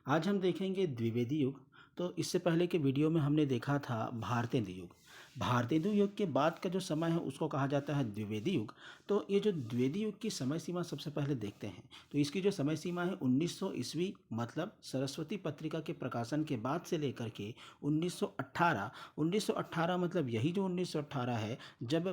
आज हम देखेंगे द्विवेदी युग। तो इससे पहले के वीडियो में हमने देखा था भारतेंदु युग। भारतेंदु युग के बाद का जो समय है उसको कहा जाता है द्विवेदी युग। तो ये जो द्विवेदी युग की समय सीमा सबसे पहले देखते हैं। तो इसकी जो समय सीमा है 1900 ईस्वी, मतलब सरस्वती पत्रिका के प्रकाशन के बाद से लेकर के 1918। 1918 मतलब यही जो 1918 है जब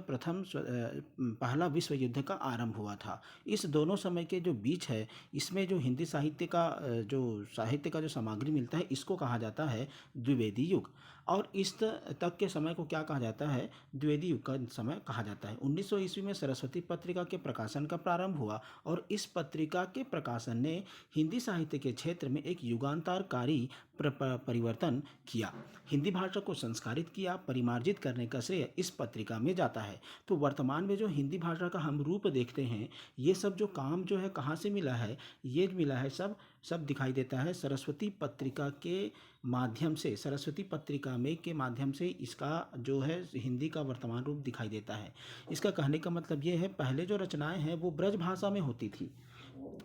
पहला विश्व युद्ध का आरंभ हुआ था। इस दोनों समय के जो बीच है, इसमें जो हिंदी साहित्य का जो सामग्री मिलता है, इसको कहा जाता है द्विवेदी युग। और इस तक के समय को क्या कहा जाता है? द्विवेदी युग का समय कहा जाता है। 1900 ईस्वी में सरस्वती पत्रिका के प्रकाशन का प्रारंभ हुआ और इस पत्रिका के प्रकाशन ने हिंदी साहित्य के क्षेत्र में एक युगांतरकारी परिवर्तन किया। हिंदी भाषा को संस्कारित किया, परिमार्जित करने का श्रेय इस पत्रिका में जाता है। तो वर्तमान में जो हिंदी भाषा का हम रूप देखते हैं, ये सब जो काम जो है कहाँ से मिला है? ये मिला है सब दिखाई देता है सरस्वती पत्रिका के माध्यम से। सरस्वती पत्रिका में के माध्यम से इसका जो है हिंदी का वर्तमान रूप दिखाई देता है। इसका कहने का मतलब ये है, पहले जो रचनाएं हैं वो ब्रज भाषा में होती थी।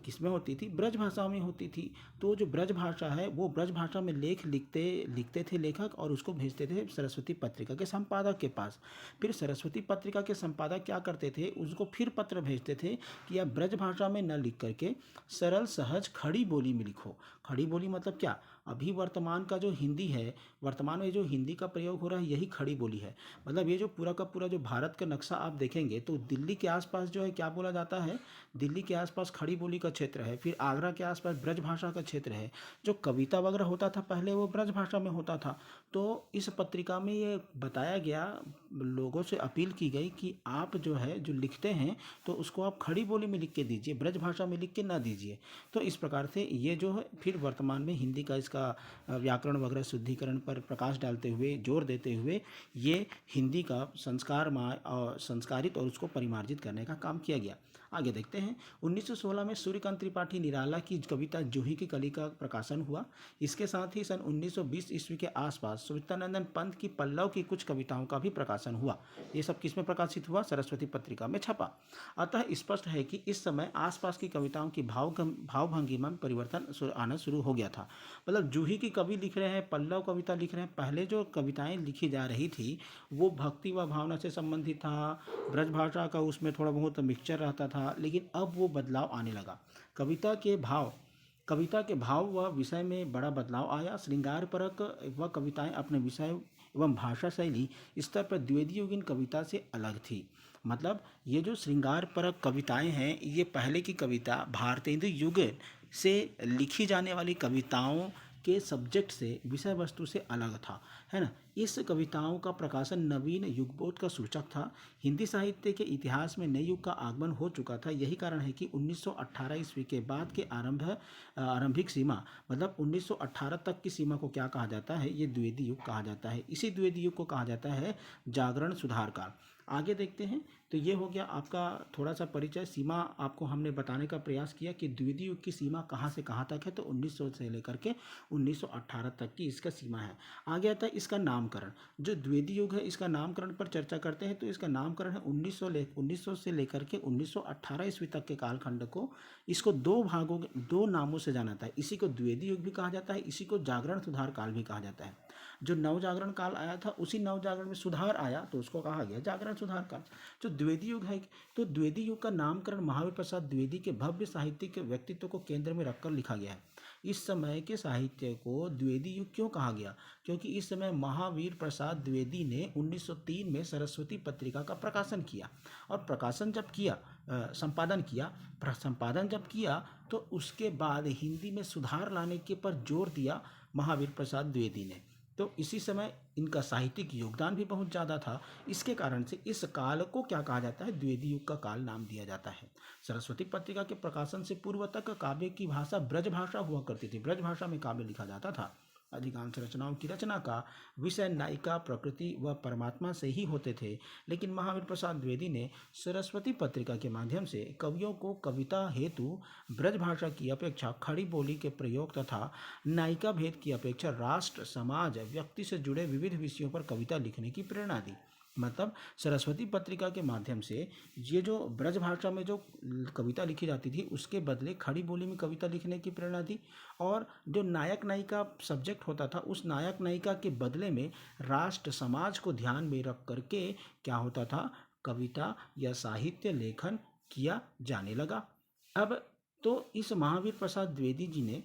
किसमें होती थी? ब्रज भाषा में होती थी। तो जो ब्रज भाषा है वो ब्रज भाषा में लेख लिखते थे लेखक, और उसको भेजते थे सरस्वती पत्रिका के संपादक के पास। फिर सरस्वती पत्रिका के संपादक क्या करते थे? उसको फिर पत्र भेजते थे कि आप ब्रज भाषा में न लिख करके सरल सहज खड़ी बोली में लिखो। खड़ी बोली मतलब क्या? अभी वर्तमान का जो हिंदी है, वर्तमान में जो हिंदी का प्रयोग हो रहा है, यही खड़ी बोली है। मतलब ये जो पूरा का पूरा जो भारत का नक्शा आप देखेंगे तो दिल्ली के आसपास जो है क्या बोला जाता है? दिल्ली के आसपास खड़ी बोली का क्षेत्र है। फिर आगरा के आसपास ब्रज भाषा का क्षेत्र है। जो कविता वगैरह होता था पहले वो ब्रज भाषा में होता था। तो इस पत्रिका में ये बताया गया, लोगों से अपील की गई कि आप जो है जो लिखते हैं तो उसको आप खड़ी बोली में लिख के दीजिए, ब्रज भाषा में लिख के ना दीजिए। तो इस प्रकार से ये जो है फिर वर्तमान में हिंदी का इसका व्याकरण वगैरह शुद्धिकरण पर प्रकाश डालते हुए, जोर देते हुए ये हिंदी का संस्कारित और उसको परिमार्जित करने का काम किया गया। आगे देखते हैं। 1916 में सूर्यकांत त्रिपाठी निराला की कविता जूही की कली का प्रकाशन हुआ। इसके साथ ही सन 1920 ईस्वी के आसपास सुवित्तानंद पंत की पल्लव की कुछ कविताओं का भी प्रकाशन हुआ। ये सब किस में प्रकाशित हुआ? सरस्वती पत्रिका में छपा। अतः स्पष्ट है कि इस समय आसपास की कविताओं की भावभंगिमा में परिवर्तन आना शुरू हो गया था। मतलब जूही की कवि लिख रहे हैं, पल्लव कविता लिख रहे हैं। पहले जो कविताएं लिखी जा रही थी वो भक्ति व भावना से संबंधित था, ब्रज भाषा का उसमें थोड़ा बहुत मिक्सचर रहता था, लेकिन अब वो बदलाव आने लगा। कविता के भाव व विषय में बड़ा बदलाव आया। श्रृंगार परक व कविताएं अपने विषय एवं भाषा शैली स्तर पर द्विवेदी युगीन कविता से अलग थी। मतलब ये जो श्रृंगार परक कविताएं हैं, ये पहले की कविता भारतेंदु युग से लिखी जाने वाली कविताओं के सब्जेक्ट से, विषय वस्तु से अलग था, है ना। इस कविताओं का प्रकाशन नवीन युगबोध का सूचक था। हिंदी साहित्य के इतिहास में नए युग का आगमन हो चुका था। यही कारण है कि 1918 ईस्वी के बाद के आरंभिक सीमा, मतलब 1918 तक की सीमा को क्या कहा जाता है? ये द्विवेदी युग कहा जाता है। इसी द्विवेदी युग को कहा जाता है जागरण सुधार काल। आगे देखते हैं। तो ये हो गया आपका थोड़ा सा परिचय। सीमा आपको हमने बताने का प्रयास किया कि द्विवेदी युग की सीमा कहाँ से कहाँ तक है। तो 1900 से लेकर के 1918 तक की इसका सीमा है। आगे आता है इसका नामकरण। जो द्विवेदी युग है इसका नामकरण पर चर्चा करते हैं। तो इसका नामकरण है 1900 से लेकर के 1918 ईस्वी तक के कालखंड को, इसको दो नामों से जाना जाता है। इसी को द्विवेदी युग भी कहा जाता है, इसी को जागरण सुधार काल भी कहा जाता है। जो नवजागरण काल आया था, उसी नवजागरण में सुधार आया तो उसको कहा गया जागरण सुधार काल। जो द्विवेदी युग है, तो द्विवेदी युग का नामकरण महावीर प्रसाद द्विवेदी के भव्य साहित्यिक व्यक्तित्व को केंद्र में रखकर लिखा गया है। इस समय के साहित्य को द्विवेदी युग क्यों कहा गया? क्योंकि इस समय महावीर प्रसाद द्विवेदी ने 1903 में सरस्वती पत्रिका का प्रकाशन किया, और संपादन जब किया तो उसके बाद हिंदी में सुधार लाने के पर जोर दिया महावीर प्रसाद द्विवेदी ने। तो इसी समय इनका साहित्यिक योगदान भी बहुत ज़्यादा था। इसके कारण से इस काल को क्या कहा जाता है? द्विवेदी युग का काल नाम दिया जाता है। सरस्वती पत्रिका के प्रकाशन से पूर्व तक काव्य की भाषा ब्रज भाषा हुआ करती थी। ब्रज भाषा में काव्य लिखा जाता था। अधिकांश रचनाओं की रचना का विषय नायिका, प्रकृति व परमात्मा से ही होते थे। लेकिन महावीर प्रसाद द्विवेदी ने सरस्वती पत्रिका के माध्यम से कवियों को कविता हेतु ब्रज भाषा की अपेक्षा खड़ी बोली के प्रयोग तथा नायिका भेद की अपेक्षा राष्ट्र, समाज, व्यक्ति से जुड़े विविध विषयों पर कविता लिखने की प्रेरणा दी। मतलब सरस्वती पत्रिका के माध्यम से ये जो ब्रज भाषा में जो कविता लिखी जाती थी उसके बदले खड़ी बोली में कविता लिखने की प्रेरणा दी। और जो नायक नायिका सब्जेक्ट होता था उस नायक नायिका के बदले में राष्ट्र समाज को ध्यान में रख करके क्या होता था, कविता या साहित्य लेखन किया जाने लगा। अब तो इस महावीर प्रसाद द्विवेदी जी ने,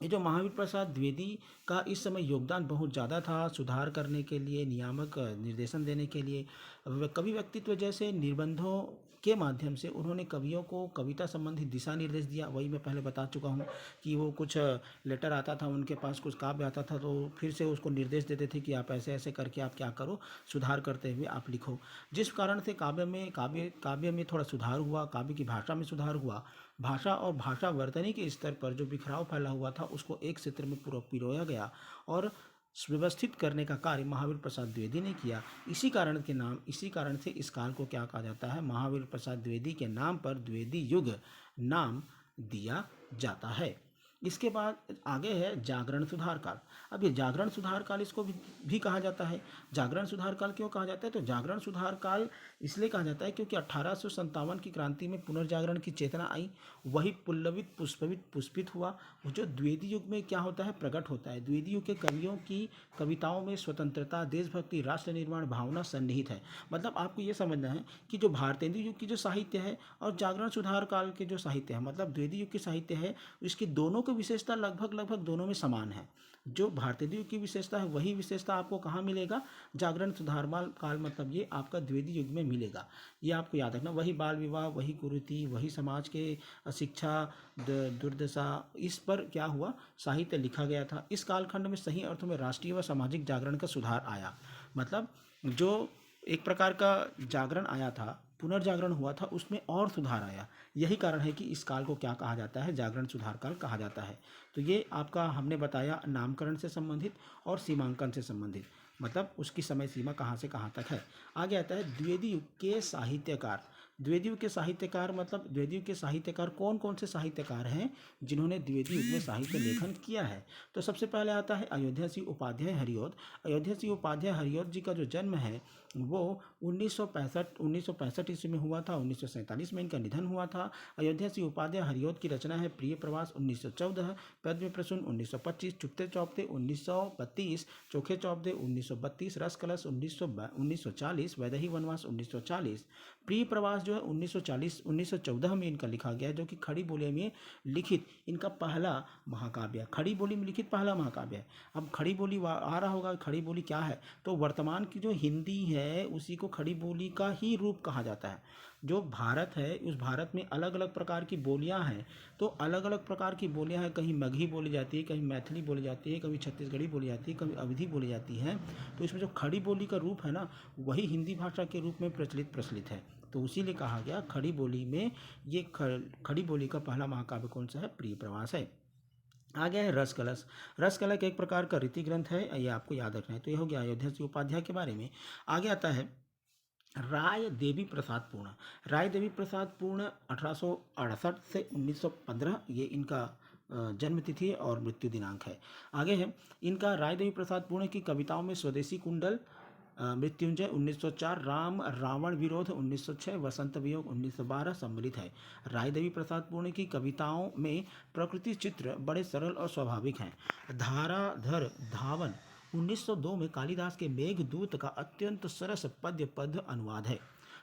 ये जो महावीर प्रसाद द्विवेदी का इस समय योगदान बहुत ज़्यादा था सुधार करने के लिए, नियामक निर्देशन देने के लिए। कवि व्यक्तित्व जैसे निबंधों के माध्यम से उन्होंने कवियों को कविता संबंधी दिशा निर्देश दिया। वही मैं पहले बता चुका हूँ कि वो कुछ लेटर आता था उनके पास, कुछ काव्य आता था तो फिर से उसको निर्देश देते थे कि आप ऐसे ऐसे करके आप क्या करो, सुधार करते हुए आप लिखो। जिस कारण से काव्य में थोड़ा सुधार हुआ, काव्य की भाषा में सुधार हुआ। भाषा और भाषा वर्तनी के स्तर पर जो बिखराव फैला हुआ था उसको एक सूत्र में पूरा पिरोया गया और व्यवस्थित करने का कार्य महावीर प्रसाद द्विवेदी ने किया। इसी कारण से इस काल को क्या कहा जाता है, महावीर प्रसाद द्विवेदी के नाम पर द्विवेदी युग नाम दिया जाता है। इसके बाद आगे है जागरण सुधार काल। अब ये जागरण सुधार काल इसको भी कहा जाता है। जागरण सुधार काल क्यों कहा जाता है, तो जागरण सुधार काल इसलिए कहा जाता है क्योंकि 1857 की क्रांति में पुनर्जागरण की चेतना आई, वही पुल्लवित पुष्पित हुआ। वो जो द्विवेदी युग में क्या होता है, प्रकट होता है। द्विवेदी युग के कवियों की कविताओं में स्वतंत्रता, देशभक्ति, राष्ट्र निर्माण भावना सन्निहित है। मतलब आपको ये समझना है कि जो भारतेंदु युग की जो साहित्य है और जागरण सुधार काल के जो साहित्य है, मतलब द्विवेदी युग की साहित्य है, इसकी दोनों की विशेषता लगभग दोनों में समान है। जो भारतेंदु युग की विशेषता है वही विशेषता आपको कहाँ मिलेगा, जागरण सुधार काल, मतलब ये आपका द्विवेदी युग में मिलेगा। ये आपको याद रखना। वही बाल विवाह, वही कुरीति, वही समाज के अशिक्षा, दुर्दशा, इस पर क्या हुआ, साहित्य लिखा गया था। इस कालखंड में सही अर्थों में राष्ट्रीय व सामाजिक जागरण का सुधार आया। मतलब जो एक प्रकार का जागरण आया था, पुनर्जागरण हुआ था, उसमें और सुधार आया। यही कारण है कि इस काल को क्या कहा जाता है, जागरण सुधार काल कहा जाता है। तो ये आपका हमने बताया नामकरण से संबंधित और सीमांकन से संबंधित, मतलब उसकी समय सीमा कहाँ से कहाँ तक है। आगे आता है द्विवेदी युग के साहित्यकार। द्विवेदी युग के साहित्यकार, मतलब द्विवेदी युग के साहित्यकार कौन कौन से साहित्यकार हैं जिन्होंने द्विवेदी युग में साहित्य लेखन किया है। तो सबसे पहले आता है अयोध्या सिंह उपाध्याय हरिऔध। अयोध्या सिंह उपाध्याय हरिऔध जी का जो जन्म है वो 1965 ईस्वी में हुआ था। 1947 में इनका निधन हुआ था। अयोध्या सिंह उपाध्याय हरिऔध की रचना है प्रिय प्रवास 1914, पद्म प्रसून 1925, चुपते चौपते 1932, चोखे चौपदे 1932, रस कलश 1940, वैदेही वनवास 1940। प्रिय प्रवास जो है 1914 में इनका लिखा गया है, जो कि खड़ी बोली में लिखित इनका पहला महाकाव्य है। खड़ी बोली में लिखित पहला महाकाव्य है। अब खड़ी बोली आ रहा होगा, खड़ी बोली क्या है, तो वर्तमान की जो हिंदी है उसी को खड़ी बोली का ही रूप कहा जाता है। जो भारत है उस भारत में अलग अलग प्रकार की बोलियां हैं, तो अलग अलग प्रकार की बोलियां हैं, कहीं मगही बोली जाती है, कहीं मैथिली बोली जाती है, कभी छत्तीसगढ़ी बोली जाती है, कभी अवधी बोली जाती है। तो इसमें जो खड़ी बोली का रूप है ना, वही हिंदी भाषा के रूप में प्रचलित है। तो इसीलिए कहा गया खड़ी बोली में ये खड़ी बोली का पहला महाकाव्य कौन सा है, प्रिय प्रवास है। आ गया है रस कलश। रस कलश एक प्रकार का रीति ग्रंथ है, ये आपको याद रखना है। तो ये हो गया अयोध्या सिंह उपाध्याय के बारे में। आगे आता है राय देवी प्रसाद पूर्ण। राय देवी प्रसाद पूर्ण 1868 से 1915 ये इनका जन्म तिथि और मृत्यु दिनांक है। आगे है इनका राय देवी प्रसाद पूर्ण की कविताओं में स्वदेशी कुंडल, मृत्युंजय 1904, राम रावण विरोध 1906, वसंत वियोग 1912 सम्मिलित है। राय देवी प्रसाद पूर्ण की कविताओं में प्रकृति चित्र बड़े सरल और स्वाभाविक हैं। धाराधर धावन 1902 में कालिदास के मेघदूत का अत्यंत सरस पद अनुवाद है।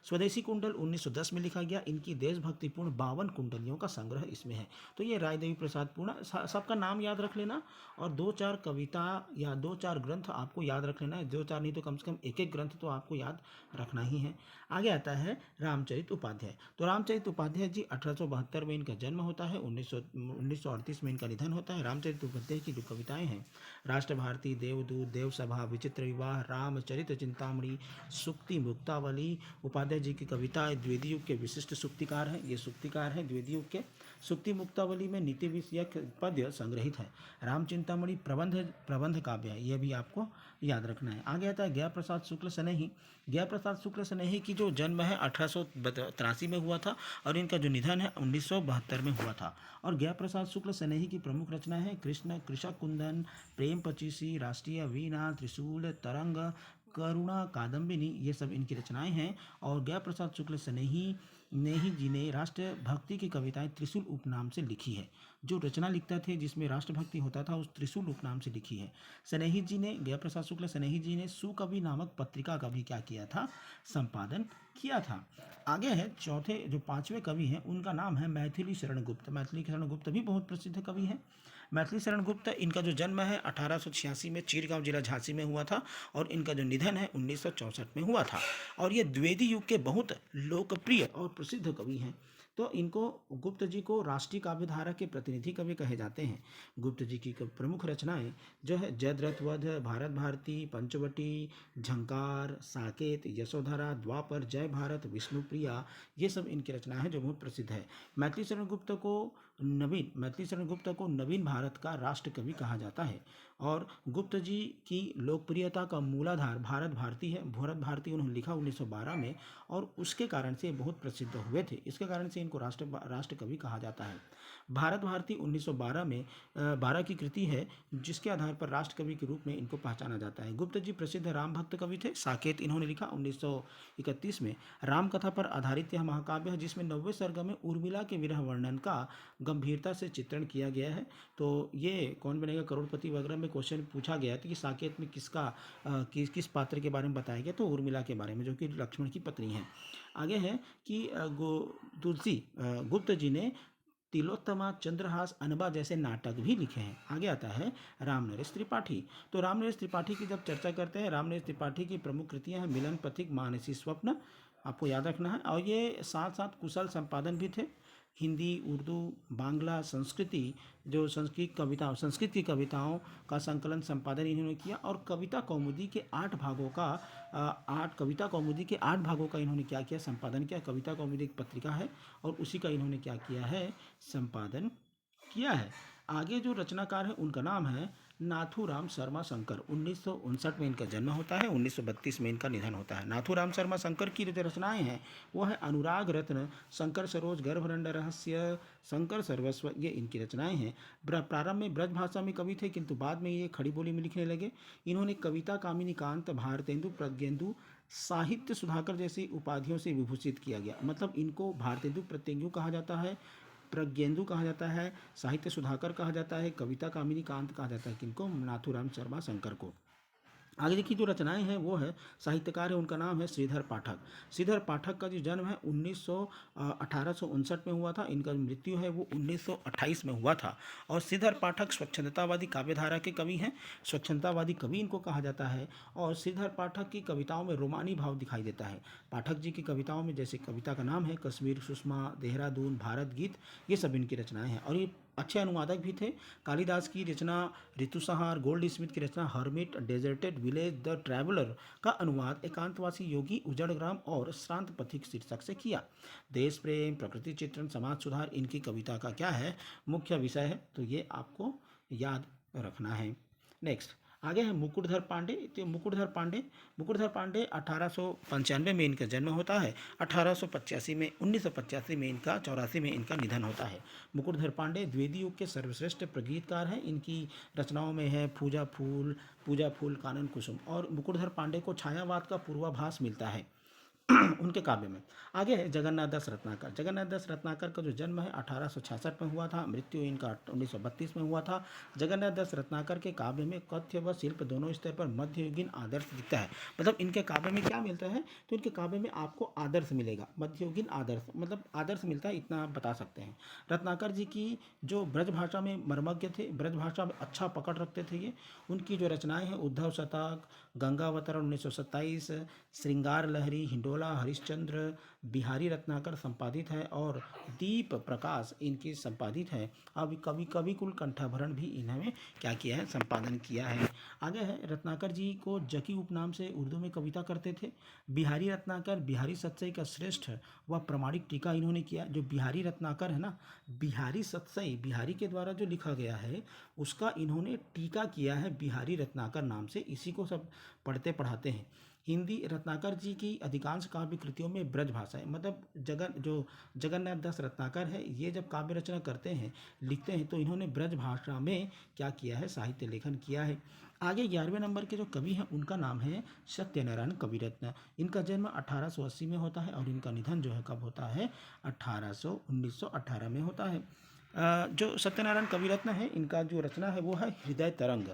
स्वदेशी कुंडल 1910 में लिखा गया। इनकी देशभक्तिपूर्ण 52 कुंडलियों का संग्रह इसमें है। तो ये राय देवी प्रसाद पूर्ण, सबका नाम याद रख लेना और 2-4 कविता या 2-4 ग्रंथ आपको याद रख लेना है। 2-4 नहीं तो कम से कम एक ग्रंथ तो आपको याद रखना ही है। आगे आता है रामचरित उपाध्याय। तो रामचरित उपाध्याय जी 1872 में इनका जन्म होता है, 1938 में इनका निधन होता है। रामचरित उपाध्याय की जो कविताएं हैं, राष्ट्र भारती, देवदूत, देवसभा, विचित्र विवाह, रामचरित चिंतामणि, सुक्ति मुक्तावली। उपाध्याय जी की कविताएं द्विवेदी युग के विशिष्ट सुक्तिकार हैं। ये सुक्तिकार हैं द्विवेदी युग के। सुक्ति मुक्तावली में नीति विषयक पद्य संग्रहित है। रामचिंतामणि प्रबंध काव्य है, यह भी आपको याद रखना है। आगे आता है गया प्रसाद शुक्ल स्नेही। गया प्रसाद शुक्ल स्नेही की जो जन्म है 1883 में हुआ था और इनका जो निधन है 1972 में हुआ था। और गया प्रसाद शुक्ल स्नेही की प्रमुख रचनाएं हैं कृष्ण, कृषक कुंदन, प्रेम पचीसी, राष्ट्रीय वीणा, त्रिशूल, तरंग, करुणा कादम्बिनी, ये सब इनकी रचनाएं हैं। और गया प्रसाद शुक्ल स्नेही जी ने राष्ट्रभक्ति की कविताएं त्रिशूल उपनाम से लिखी है। जो रचना लिखता थे जिसमें राष्ट्रभक्ति होता था उस त्रिशूल उपनाम से लिखी है। स्नेही जी ने, गया प्रसाद शुक्ल स्नेही जी ने सुकवि नामक पत्रिका का भी क्या किया था, संपादन किया था। आगे है चौथे, जो पांचवें कवि हैं उनका नाम है मैथिली शरण गुप्त। मैथिली शरण गुप्त भी बहुत प्रसिद्ध कवि हैं। मैथिली शरण गुप्त, इनका जो जन्म है 1886 में चीरगांव जिला झांसी में हुआ था और इनका जो निधन है 1964 में हुआ था। और ये द्विवेदी युग के बहुत लोकप्रिय और प्रसिद्ध कवि हैं। तो इनको, गुप्त जी को राष्ट्रीय काव्यधारा के प्रतिनिधि कवि कहे जाते हैं। गुप्त जी की प्रमुख रचनाएं जो है जयद्रथ वध, भारत भारती, पंचवटी, झंकार, साकेत, यशोधरा, द्वापर, जय भारत, विष्णुप्रिया, ये सब इनकी रचनाएं हैं जो बहुत प्रसिद्ध है। मैथिली शरण गुप्त को नवीन भारत का राष्ट्र कवि कहा जाता है। और गुप्त जी की लोकप्रियता का मूलाधार भारत भारती है। भारत भारती उन्होंने लिखा 1912 में और उसके कारण से बहुत प्रसिद्ध हुए थे। इसके कारण से इनको राष्ट्र कवि कहा जाता है। भारत भारती 1912 में 12 की कृति है जिसके आधार पर राष्ट्र कवि के रूप में इनको पहचाना जाता है। गुप्त जी प्रसिद्ध राम भक्त कवि थे। साकेत इन्होंने लिखा 1931 में। राम कथा पर आधारित यह महाकाव्य है जिसमें 90 सर्ग में उर्मिला के विरह वर्णन का गंभीरता से चित्रण किया गया है। तो ये कौन बनेगा करोड़पति वगैरह में क्वेश्चन पूछा गया था कि साकेत में किस पात्र के बारे में बताया गया, तो उर्मिला के बारे में, जो कि लक्ष्मण की पत्नी है। आगे है कि गुप्त जी ने तिलोत्तमा, चंद्रहास, अनबा जैसे नाटक भी लिखे हैं। आगे आता है रामनरेश त्रिपाठी। तो रामनरेश त्रिपाठी की जब चर्चा करते हैं, रामनरेश त्रिपाठी की प्रमुख कृतियां हैं मिलन पथिक, मानसी स्वप्न, आपको याद रखना है। और ये साथ साथ कुशल संपादन भी थे। हिंदी, उर्दू, बांग्ला, संस्कृत की कविताओं का संकलन संपादन इन्होंने किया। और कविता कौमुदी के 8 भागों का इन्होंने क्या किया, संपादन किया। कविता कौमुदी एक पत्रिका है और उसी का इन्होंने क्या किया है, संपादन किया है। आगे जो रचनाकार है उनका नाम है नाथूराम शर्मा शंकर। 1959 में इनका जन्म होता है, 1932 में इनका निधन होता है। नाथूराम शर्मा शंकर की जो रचनाएं हैं वो है अनुराग रत्न, शंकर सरोज, गर्भरंड रहस्य, शंकर सर्वस्व, ये इनकी रचनाएं हैं। प्रारंभ में ब्रज भाषा में कवि थे किंतु बाद में ये खड़ी बोली में लिखने लगे। इन्होंने कविता कामिनी कांत, भारतेंदु, प्रज्ञेंदु, साहित्य सुधाकर जैसी उपाधियों से विभूषित किया गया। मतलब इनको भारतेंदु प्रत्यंगु कहा जाता है, प्रज्ञेंदु कहा जाता है, साहित्य सुधाकर कहा जाता है, कविता कामिनी कांत कहा जाता है। किनको, नाथूराम शर्मा शंकर को। आगे देखिए जो रचनाएं हैं वो है, साहित्यकार है उनका नाम है श्रीधर पाठक। श्रीधर पाठक का जो जन्म है 1859 में हुआ था। इनका मृत्यु है वो 1928 में हुआ था। और श्रीधर पाठक स्वच्छंदतावादी काव्यधारा के कवि हैं। स्वच्छंदतावादी कवि इनको कहा जाता है। और श्रीधर पाठक की कविताओं में रोमानी भाव दिखाई देता है। पाठक जी की कविताओं में, जैसे कविता का नाम है कश्मीर सुषमा, देहरादून, भारत गीत, ये सब इनकी रचनाएं हैं। और ये अच्छे अनुवादक भी थे। कालिदास की रचना ऋतुसंहार, गोल्ड स्मिथ की रचना hermit, deserted village, the traveller का अनुवाद एकांतवासी योगी, उजड़ ग्राम और श्रांत पथिक शीर्षक से किया। देश प्रेम, प्रकृति चित्रण, समाज सुधार इनकी कविता का क्या है, मुख्य विषय है। तो ये आपको याद रखना है। नेक्स्ट आगे है मुकुटधर पांडे। तो मुकुटधर पांडे 1895 में इनका जन्म होता है। 1985 में इनका 84 में इनका निधन होता है। मुकुटधर पांडे द्विवेदी युग के सर्वश्रेष्ठ प्रगीतकार हैं। इनकी रचनाओं में है पूजा फूल, कानन कुसुम। और मुकुटधर पांडे को छायावाद का पूर्वाभास मिलता है उनके काव्य में। आगे है जगन्नाथ दास रत्नाकर। जगन्नाथ दास रत्नाकर का जो जन्म है 1866 में हुआ था, मृत्यु इनका 1932 में हुआ था। जगन्नाथ दास रत्नाकर के काव्य में कथ्य व शिल्प दोनों स्तर पर मध्ययुगीन आदर्श दिखता है। मतलब इनके काव्य में क्या मिलता है, तो इनके काव्य में आपको आदर्श मिलेगा, मध्ययुगीन आदर्श, मतलब आदर्श मिलता है, इतना आप बता सकते हैं। रत्नाकर जी की जो ब्रज भाषा में मर्मज्ञ थे, ब्रज भाषा में अच्छा पकड़ रखते थे ये। उनकी जो रचनाएं हैं उद्धव शतक, गंगावतरण 1927, श्रृंगार लहरी, हिंडोला, हरिश्चंद्र, बिहारी रत्नाकर संपादित है। और दीप प्रकाश इनकी संपादित है। अब कवि कुल कंठाभरण भी इन्होंने क्या किया है, संपादन किया है। आगे है रत्नाकर जी को जकी उपनाम से उर्दू में कविता करते थे। बिहारी रत्नाकर बिहारी सतसई का श्रेष्ठ व प्रमाणिक टीका इन्होंने किया। जो बिहारी रत्नाकर है ना, बिहारी सतसई, बिहारी के द्वारा जो लिखा गया है उसका इन्होंने टीका किया है बिहारी रत्नाकर नाम से। इसी को सब पढ़ते पढ़ाते हैं। हिंदी रत्नाकर जी की अधिकांश काव्य कृतियों में ब्रज भाषा है, मतलब जगन्नाथ दास रत्नाकर है, ये जब काव्य रचना करते हैं, लिखते हैं, तो इन्होंने ब्रज भाषा में क्या किया है, साहित्य लेखन किया है। आगे 11वें नंबर के जो कवि हैं उनका नाम है सत्यनारायण कविरत्न। इनका जन्म 1880 में होता है और इनका निधन जो है कब होता है, 1918 में होता है। जो सत्यनारायण कविरत्न है, इनका जो रचना है वो है हृदय तरंग।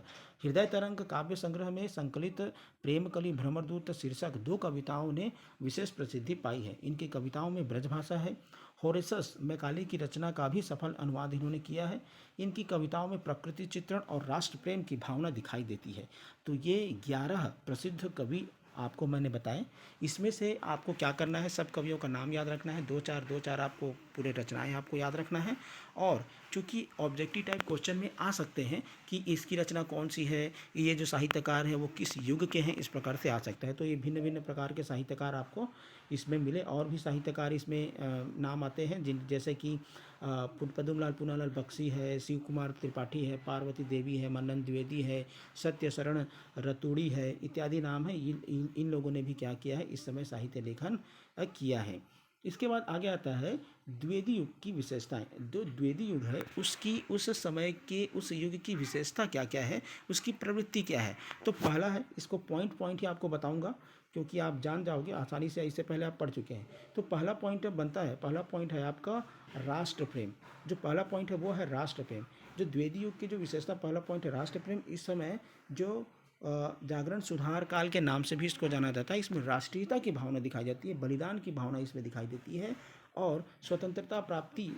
हृदय तरंग काव्य संग्रह में संकलित प्रेमकली भ्रमरदूत शीर्षक 2 कविताओं ने विशेष प्रसिद्धि पाई है। इनकी कविताओं में ब्रजभाषा है। होरेसस मैकाले की रचना का भी सफल अनुवाद इन्होंने किया है। इनकी कविताओं में प्रकृति चित्रण और राष्ट्र प्रेम की भावना दिखाई देती है। तो ये 11 प्रसिद्ध कवि आपको मैंने बताए। इसमें से आपको क्या करना है, सब कवियों का नाम याद रखना है, दो चार आपको पूरे रचनाएं आपको याद रखना है। और चूंकि ऑब्जेक्टिव टाइप क्वेश्चन में आ सकते हैं कि इसकी रचना कौन सी है, ये जो साहित्यकार है वो किस युग के हैं, इस प्रकार से आ सकता है। तो ये भिन्न भिन्न प्रकार के साहित्यकार आपको इसमें मिले। और भी साहित्यकार इसमें नाम आते हैं, जिन जैसे कि पद्मलाल पूनालाल बख्शी है, शिव कुमार त्रिपाठी है, पार्वती देवी है, मन्नन द्विवेदी है, सत्य शरण रतुड़ी है, इत्यादि नाम है। इन लोगों ने भी क्या किया है, इस समय साहित्य लेखन किया है। इसके बाद आगे आता है द्विवेदी युग की विशेषताएं। जो द्विवेदी युग है उसकी उस समय के उस युग की विशेषता क्या क्या है, उसकी प्रवृत्ति क्या है। तो पहला है, इसको पॉइंट पॉइंट ही आपको बताऊंगा क्योंकि आप जान जाओगे आसानी से, इससे पहले आप पढ़ चुके हैं। तो पहला पॉइंट बनता है, पहला पॉइंट है आपका राष्ट्र प्रेम। जो पहला पॉइंट है वो है राष्ट्र प्रेम। जो द्विवेदी युग की जो विशेषता पहला पॉइंट है राष्ट्र प्रेम। इस समय जो जागरण सुधार काल के नाम से भी इसको जाना जाता है। इसमें राष्ट्रीयता की भावना दिखाई जाती है, बलिदान की भावना इसमें दिखाई देती है और स्वतंत्रता प्राप्ति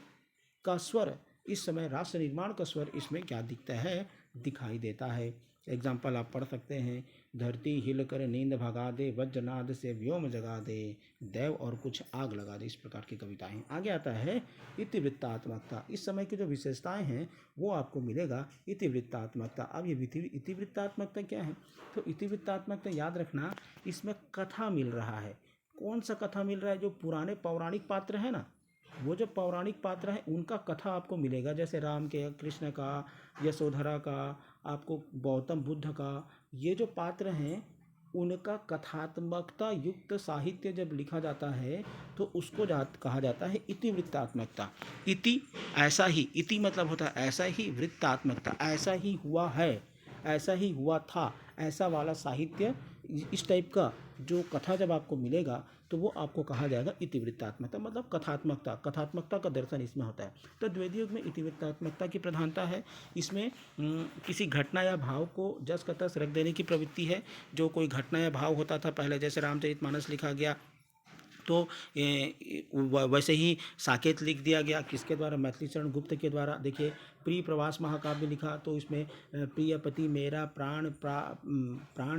का स्वर, इस समय राष्ट्र निर्माण का स्वर इसमें क्या दिखता है, दिखाई देता है। एग्जाम्पल आप पढ़ सकते हैं, धरती हिल कर नींद भगा दे, वज्रनाद से व्योम जगा दे, देव और कुछ आग लगा दे, इस प्रकार की कविताएं। आगे आता है इतिवृत्तात्मकता। इस समय की जो विशेषताएं हैं वो आपको मिलेगा इतिवृत्तात्मकता। अब ये इतिवृत्तात्मकता क्या है, तो इतिवृत्तात्मकता याद रखना, इसमें कथा मिल रहा है। कौन सा कथा मिल रहा है, जो पुराने पौराणिक पात्र है ना, वो जो पौराणिक पात्र हैं उनका कथा आपको मिलेगा। जैसे राम के, कृष्ण का, यशोधरा का, आपको गौतम बुद्ध का, ये जो पात्र हैं उनका कथात्मकता युक्त साहित्य जब लिखा जाता है तो उसको कहा जाता है इतिवृत्तात्मकता। इति ऐसा ही, इति मतलब होता है ऐसा ही, वृत्तात्मकता ऐसा ही हुआ है, ऐसा ही हुआ था, ऐसा वाला साहित्य, इस टाइप का जो कथा जब आपको मिलेगा तो वो आपको कहा जाएगा इतिवृत्तात्मकता, मतलब कथात्मकता। कथात्मकता का दर्शन इसमें होता है। तो द्विवेदी युग में इतिवृत्तात्मकता की प्रधानता है। इसमें किसी घटना या भाव को जस का तस रख देने की प्रवृत्ति है। जो कोई घटना या भाव होता था पहले, जैसे रामचरितमानस लिखा गया तो वैसे ही साकेत लिख दिया गया, किसके द्वारा, मैथिली चरण गुप्त के द्वारा। देखिए, प्रिय प्रवास महाकाव्य लिखा तो इसमें प्रिय पति मेरा प्राण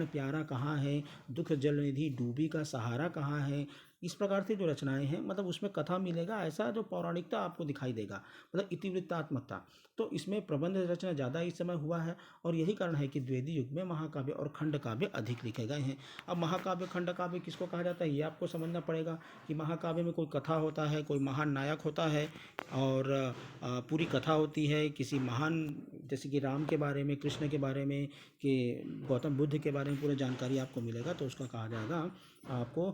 प्यारा कहाँ है, दुख जलनिधि डूबी का सहारा कहाँ है, इस प्रकार से जो रचनाएं हैं, मतलब उसमें कथा मिलेगा, ऐसा जो पौराणिकता आपको दिखाई देगा, मतलब इतिवृत्तात्मकता। तो इसमें प्रबंध रचना ज़्यादा इस समय हुआ है और यही कारण है कि द्विवेदी युग में महाकाव्य और खंड काव्य अधिक लिखे गए हैं। अब महाकाव्य खंड काव्य किसको कहा जाता है, ये आपको समझना पड़ेगा कि महाकाव्य में कोई कथा होता है, कोई महान नायक होता है और पूरी कथा होती है किसी महान, जैसे कि राम के बारे में, कृष्ण के बारे में, कि गौतम बुद्ध के बारे में पूरी जानकारी आपको मिलेगा, तो उसका कहा जाएगा आपको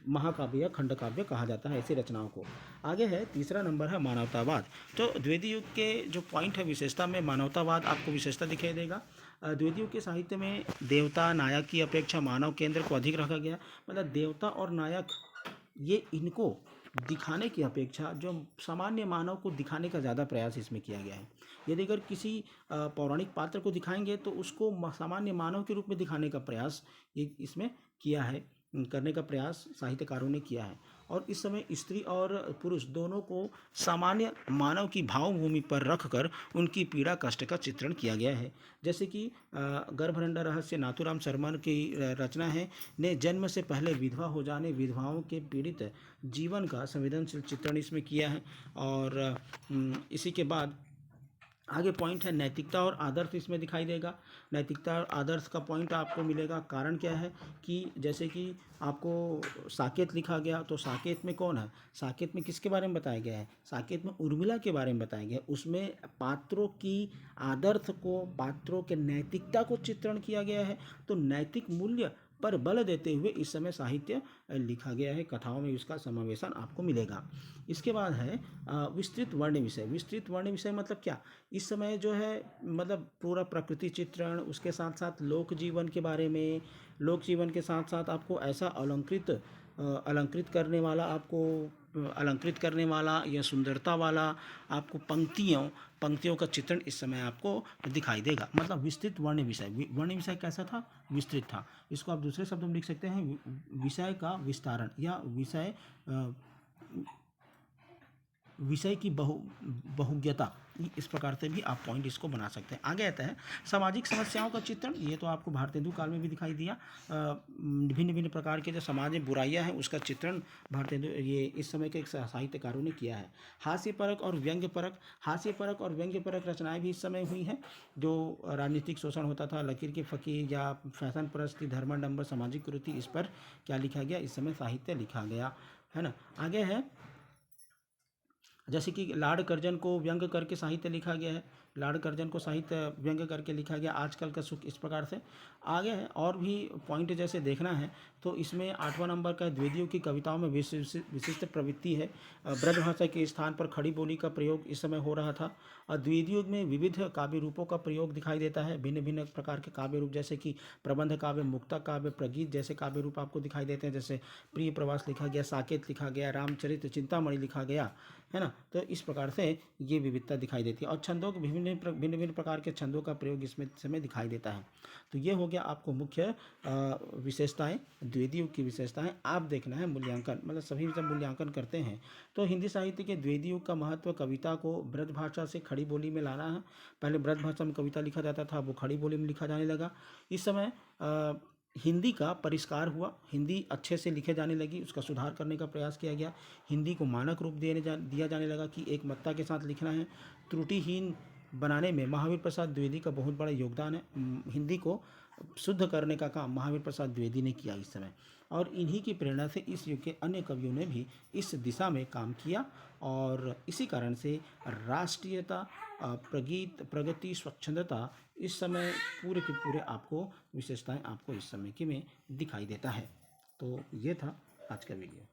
महाकाव्य या खंड काव्य कहा जाता है ऐसी रचनाओं को। आगे है तीसरा नंबर है मानवतावाद। तो द्विवेदी युग के जो पॉइंट है विशेषता में मानवतावाद आपको विशेषता दिखाई देगा। द्विवेदी युग के साहित्य में देवता नायक की अपेक्षा मानव केंद्र को अधिक रखा गया, मतलब देवता और नायक ये इनको दिखाने की अपेक्षा जो सामान्य मानव को दिखाने का ज़्यादा प्रयास इसमें किया गया है। यदि अगर किसी पौराणिक पात्र को दिखाएंगे तो उसको सामान्य मानव के रूप में दिखाने का प्रयास ये इसमें किया है, करने का प्रयास साहित्यकारों ने किया है। और इस समय स्त्री और पुरुष दोनों को सामान्य मानव की भावभूमि पर रखकर उनकी पीड़ा कष्ट का चित्रण किया गया है। जैसे कि गर्भरंडा रहस्य नाथूराम शर्मा की रचना है, ने जन्म से पहले विधवा हो जाने विधवाओं के पीड़ित जीवन का संवेदनशील चित्रण इसमें किया है। और इसी के बाद आगे पॉइंट है नैतिकता और आदर्श इसमें दिखाई देगा। नैतिकता और आदर्श का पॉइंट आपको मिलेगा। कारण क्या है कि जैसे कि आपको साकेत लिखा गया तो साकेत में कौन है, साकेत में किसके बारे में बताया गया है, साकेत में उर्मिला के बारे में बताया गया है। उसमें पात्रों की आदर्श को, पात्रों के नैतिकता को चित्रण किया गया है। तो नैतिक मूल्य पर बल देते हुए इस समय साहित्य लिखा गया है। कथाओं में इसका समावेशन आपको मिलेगा। इसके बाद है विस्तृत वर्ण विषय। विस्तृत वर्ण विषय मतलब क्या? इस समय जो है मतलब पूरा प्रकृति चित्रण, उसके साथ साथ लोक जीवन के बारे में, लोक जीवन के साथ साथ आपको ऐसा अलंकृत करने वाला या सुंदरता वाला आपको पंक्तियों का चित्रण इस समय आपको दिखाई देगा। मतलब विस्तृत वर्ण विषय। वर्ण विषय कैसा था? विस्तृत था। इसको आप दूसरे शब्दों में लिख सकते हैं विषय का विस्तारण या विषय की बहुज्ञता। इस प्रकार से भी आप पॉइंट इसको बना सकते हैं। आगे आता है सामाजिक समस्याओं का चित्रण। ये तो आपको भारतेंदु काल में भी दिखाई दिया। भिन्न भिन्न प्रकार के जो समाज में बुराइयां हैं उसका चित्रण भारतेंदु ये इस समय के साहित्यकारों ने किया है। हास्यपरक और व्यंग्यपरक रचनाएं भी इस समय हुई हैं। जो राजनीतिक शोषण होता था, लकीर के फकीर या फैशन परस्ती, धर्माडंबर, सामाजिक कुरीति, इस पर क्या लिखा गया? इस समय साहित्य लिखा गया है ना। आगे है जैसे कि लाड कर्जन को व्यंग करके साहित्य लिखा गया है। लाड कर्जन को साहित्य व्यंग करके लिखा गया। आजकल का सुख, इस प्रकार से आगे है। और भी पॉइंट जैसे देखना है तो इसमें 8वां नंबर का द्वितीयों की कविताओं में विशिष्ट प्रवृत्ति है। ब्रजभाषा के स्थान पर खड़ी बोली का प्रयोग इस समय हो रहा था। और द्वितीयोग में विविध काव्य रूपों का प्रयोग दिखाई देता है। भिन्न भिन्न प्रकार के काव्य रूप जैसे कि प्रबंध काव्य, मुक्तक काव्य, प्रगीत जैसे काव्य रूप आपको दिखाई देते हैं। जैसे प्रिय प्रवास लिखा गया, साकेत लिखा गया, रामचरित, चिंतामणि लिखा गया है ना। तो इस प्रकार से ये विविधता दिखाई देती है। और छंदों के भिन्न भिन्न प्रकार के छंदों का प्रयोग इसमें समय दिखाई देता है। तो ये हो गया आपको मुख्य विशेषताएं, द्वितीयुग की विशेषताएं। आप देखना है मूल्यांकन, मतलब सभी जब मूल्यांकन करते हैं तो हिंदी साहित्य के द्वितीयुग का महत्व कविता को ब्रज भाषा से खड़ी बोली में लाना है। पहले ब्रज भाषा में कविता लिखा जाता था, वो खड़ी बोली में लिखा जाने लगा। इस समय हिंदी का परिष्कार हुआ, हिंदी अच्छे से लिखे जाने लगी, उसका सुधार करने का प्रयास किया गया। हिंदी को मानक रूप दिया जाने लगा कि एक मत्ता के साथ लिखना है। त्रुटिहीन बनाने में महावीर प्रसाद द्विवेदी का बहुत बड़ा योगदान है। हिंदी को शुद्ध करने का काम महावीर प्रसाद द्विवेदी ने किया इस समय। और इन्हीं की प्रेरणा से इस युग के अन्य कवियों ने भी इस दिशा में काम किया। और इसी कारण से राष्ट्रीयता, प्रगति, स्वच्छंदता इस समय पूरे के पूरे आपको विशेषताएं आपको इस समय के में दिखाई देता है। तो ये था आज का वीडियो।